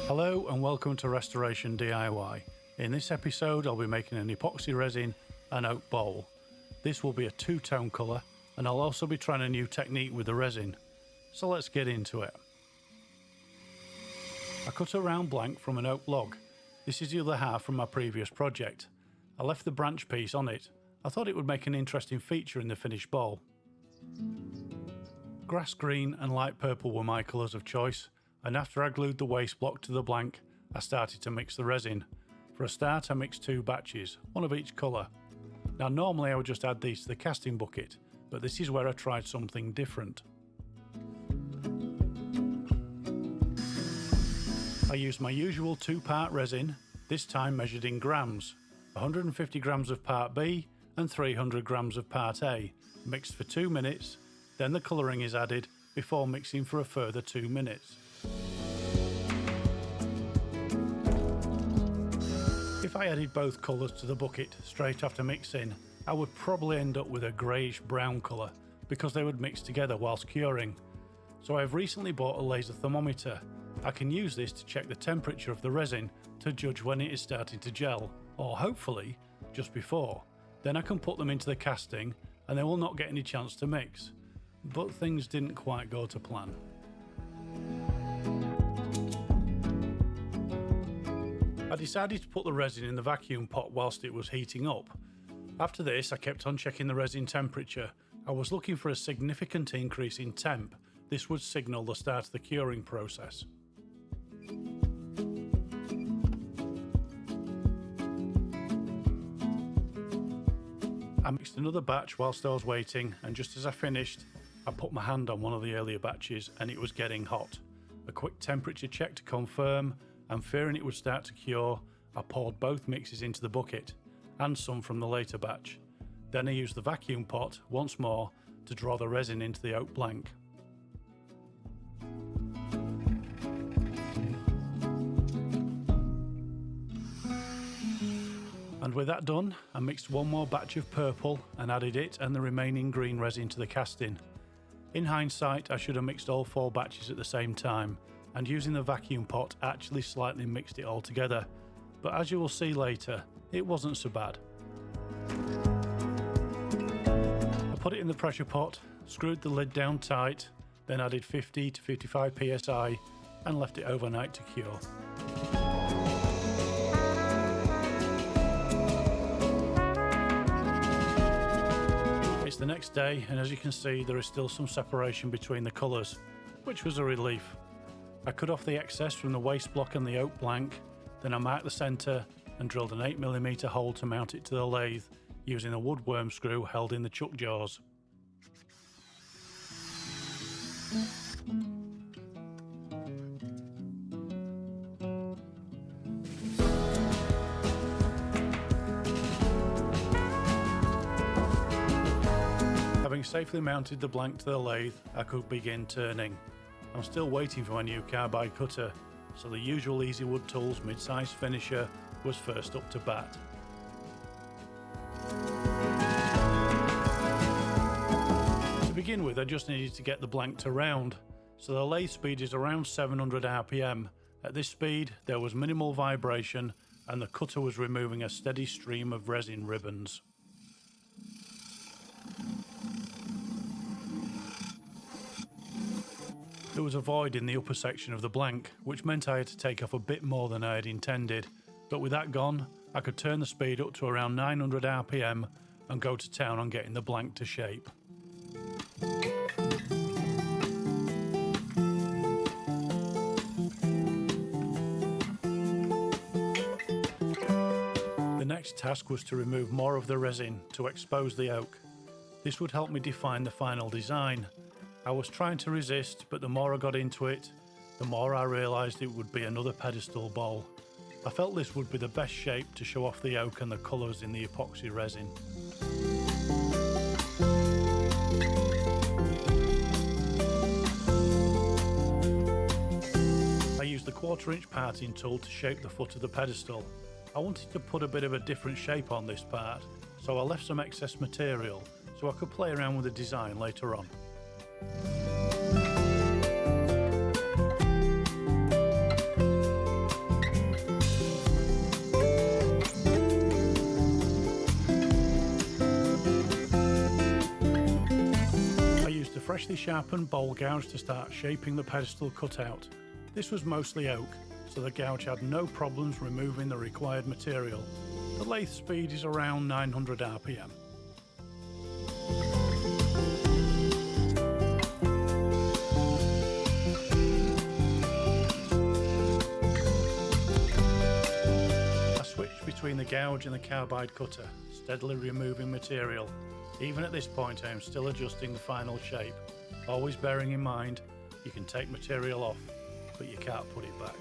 Hello and welcome to Restoration DIY. In this episode I'll be making an epoxy resin and oak bowl. This will be a two-tone colour and I'll also be trying a new technique with the resin. So let's get into it. I cut a round blank from an oak log. This is the other half from my previous project. I left the branch piece on it. I thought it would make an interesting feature in the finished bowl. Grass green and light purple were my colours of choice, and after I glued the waste block to the blank, I started to mix the resin. For a start, I mixed 2 batches, one of each colour. Now normally I would just add these to the casting bucket, but this is where I tried something different. I used my usual 2-part resin, this time measured in grams, 150 grams of part B and 300 grams of part A, mixed for 2 minutes, then the colouring is added before mixing for a further 2 minutes. If I added both colours to the bucket straight after mixing, I would probably end up with a greyish brown colour because they would mix together whilst curing. So I have recently bought a laser thermometer. I can use this to check the temperature of the resin to judge when it is starting to gel, or hopefully just before. Then I can put them into the casting and they will not get any chance to mix. But things didn't quite go to plan. I decided to put the resin in the vacuum pot whilst it was heating up. After this, I kept on checking the resin temperature. I was looking for a significant increase in temp. This would signal the start of the curing process. I mixed another batch whilst I was waiting, and just as I finished, I put my hand on one of the earlier batches and it was getting hot. A quick temperature check to confirm, and fearing it would start to cure, I poured both mixes into the bucket, and some from the later batch. Then I used the vacuum pot once more to draw the resin into the oak blank. And with that done, I mixed one more batch of purple and added it and the remaining green resin to the casting. In hindsight, I should have mixed all 4 batches at the same time, and using the vacuum pot actually slightly mixed it all together, but as you will see later, it wasn't so bad. I put it in the pressure pot, screwed the lid down tight, then added 50 to 55 psi and left it overnight to cure. It's the next day, and as you can see there is still some separation between the colours, which was a relief. I cut off the excess from the waste block and the oak blank, then I marked the centre and drilled an 8mm hole to mount it to the lathe using a wood worm screw held in the chuck jaws. Having safely mounted the blank to the lathe, I could begin turning. I'm still waiting for my new carbide cutter, so the usual Easy Wood Tools mid-size finisher was first up to bat. To begin with, I just needed to get the blank to round, so the lathe speed is around 700 RPM. At this speed, there was minimal vibration and the cutter was removing a steady stream of resin ribbons. There was a void in the upper section of the blank, which meant I had to take off a bit more than I had intended, but with that gone, I could turn the speed up to around 900 RPM and go to town on getting the blank to shape. The next task was to remove more of the resin to expose the oak. This would help me define the final design. I was trying to resist, but the more I got into it, the more I realised it would be another pedestal bowl. I felt this would be the best shape to show off the oak and the colours in the epoxy resin. I used the 1/4" parting tool to shape the foot of the pedestal. I wanted to put a bit of a different shape on this part, so I left some excess material so I could play around with the design later on. freshly sharpened bowl gouge to start shaping the pedestal cutout. This was mostly oak, so the gouge had no problems removing the required material. The lathe speed is around 900 RPM. I switched between the gouge and the carbide cutter, steadily removing material. Even at this point I am still adjusting the final shape, always bearing in mind you can take material off, but you can't put it back.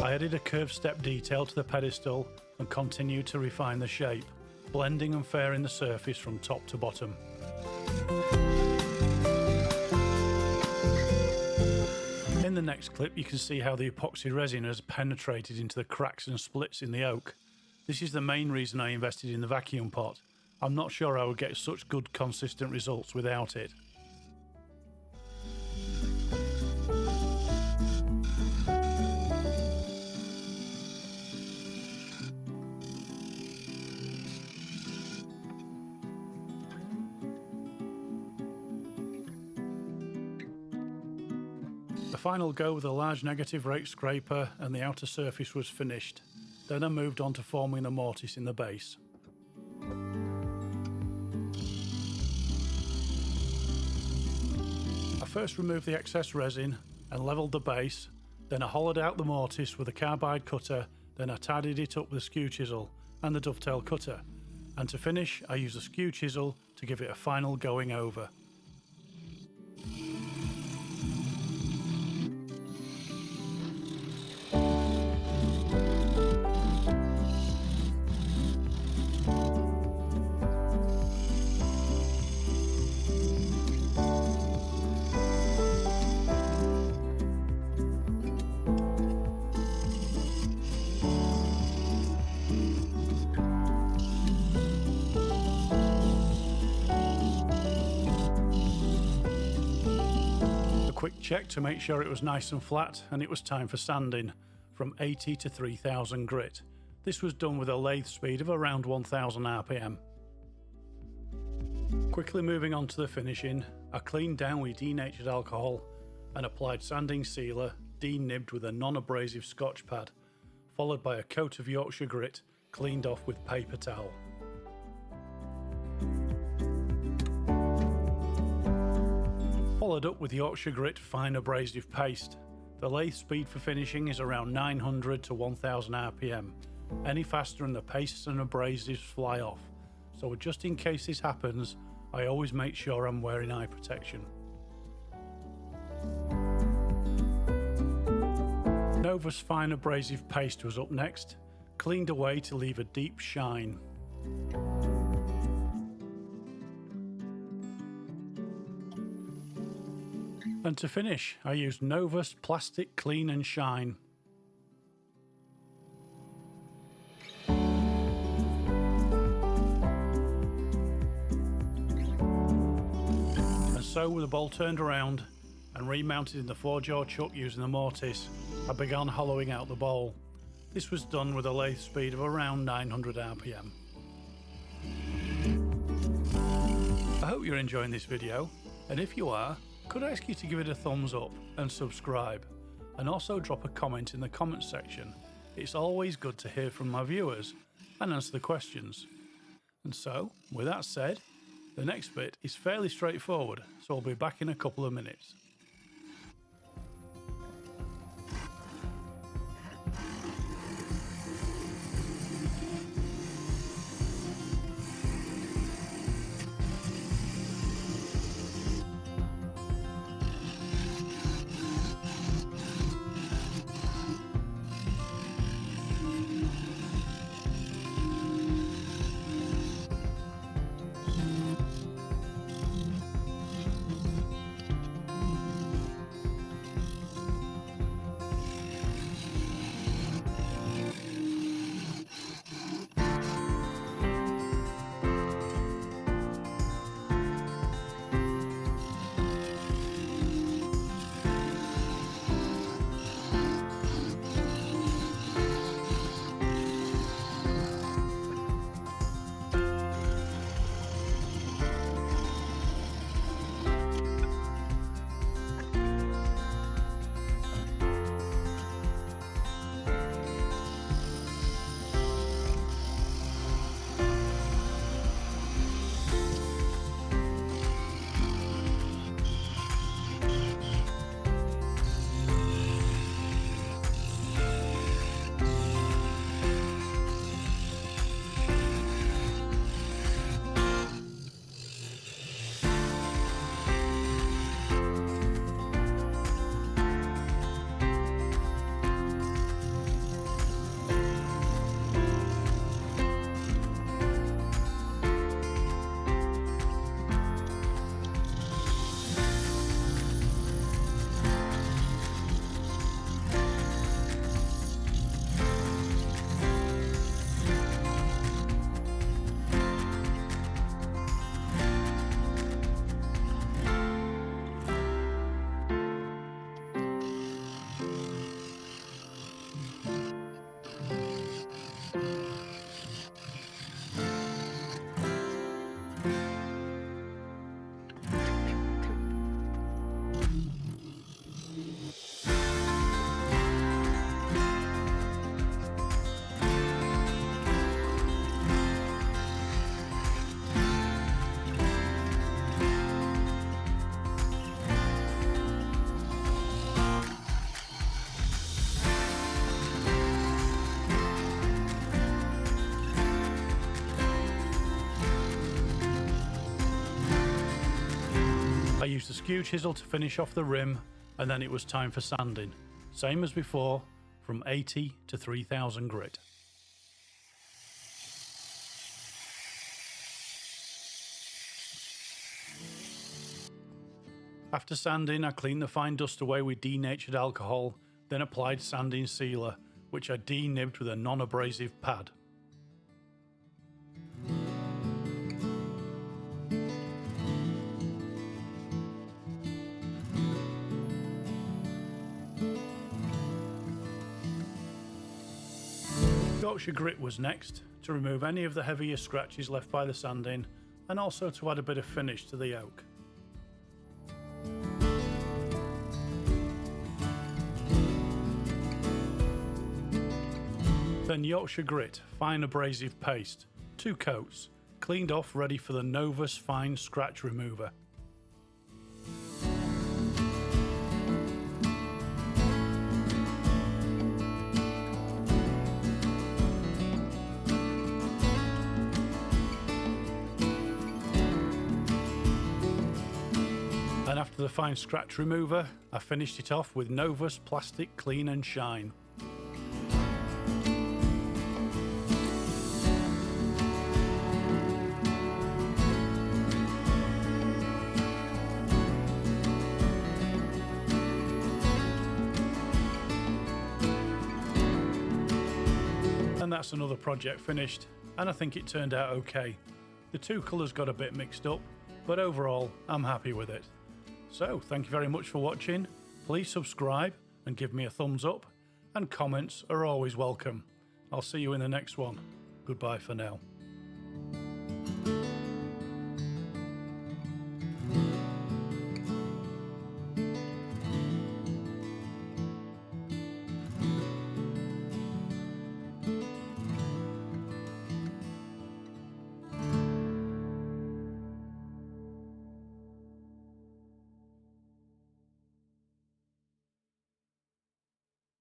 I added a curved step detail to the pedestal and continued to refine the shape, blending and fairing the surface from top to bottom. In the next clip you can see how the epoxy resin has penetrated into the cracks and splits in the oak. This is the main reason I invested in the vacuum pot. I'm not sure I would get such good consistent results without it. The final go with a large negative rake scraper and the outer surface was finished. Then I moved on to forming the mortise in the base. I first removed the excess resin and levelled the base, then I hollowed out the mortise with a carbide cutter, then I tidied it up with a skew chisel and the dovetail cutter, and to finish I used a skew chisel to give it a final going over. Quick check to make sure it was nice and flat, and it was time for sanding from 80 to 3000 grit. This was done with a lathe speed of around 1000 RPM. Quickly moving on to the finishing, I cleaned down with denatured alcohol and applied sanding sealer, denibbed with a non-abrasive Scotch pad, followed by a coat of Yorkshire grit cleaned off with paper towel. Followed up with Yorkshire grit fine abrasive paste. The lathe speed for finishing is around 900 to 1000 RPM. Any faster and the pastes and abrasives fly off. So just in case this happens, I always make sure I'm wearing eye protection. Nova's fine abrasive paste was up next, cleaned away to leave a deep shine. And to finish, I used Nova's Plastic Clean and Shine. And so with the bowl turned around and remounted in the 4-jaw chuck using the mortise, I began hollowing out the bowl. This was done with a lathe speed of around 900 RPM. I hope you're enjoying this video, and if you are, could I ask you to give it a thumbs up and subscribe, and also drop a comment in the comments section. It's always good to hear from my viewers and answer the questions. And so, with that said, the next bit is fairly straightforward, so I'll be back in a couple of minutes. I used a skew chisel to finish off the rim, and then it was time for sanding. Same as before, from 80 to 3000 grit. After sanding, I cleaned the fine dust away with denatured alcohol, then applied sanding sealer, which I denibbed with a non-abrasive pad. Yorkshire grit was next, to remove any of the heavier scratches left by the sanding, and also to add a bit of finish to the oak. Then Yorkshire grit, fine abrasive paste, 2 coats, cleaned off ready for the Novus fine scratch remover. And after the fine scratch remover, I finished it off with Novus Plastic Clean and Shine. And that's another project finished, and I think it turned out okay. The 2 colours got a bit mixed up, but overall I'm happy with it. So thank you very much for watching. Please subscribe and give me a thumbs up, and comments are always welcome. I'll see you in the next one. Goodbye for now.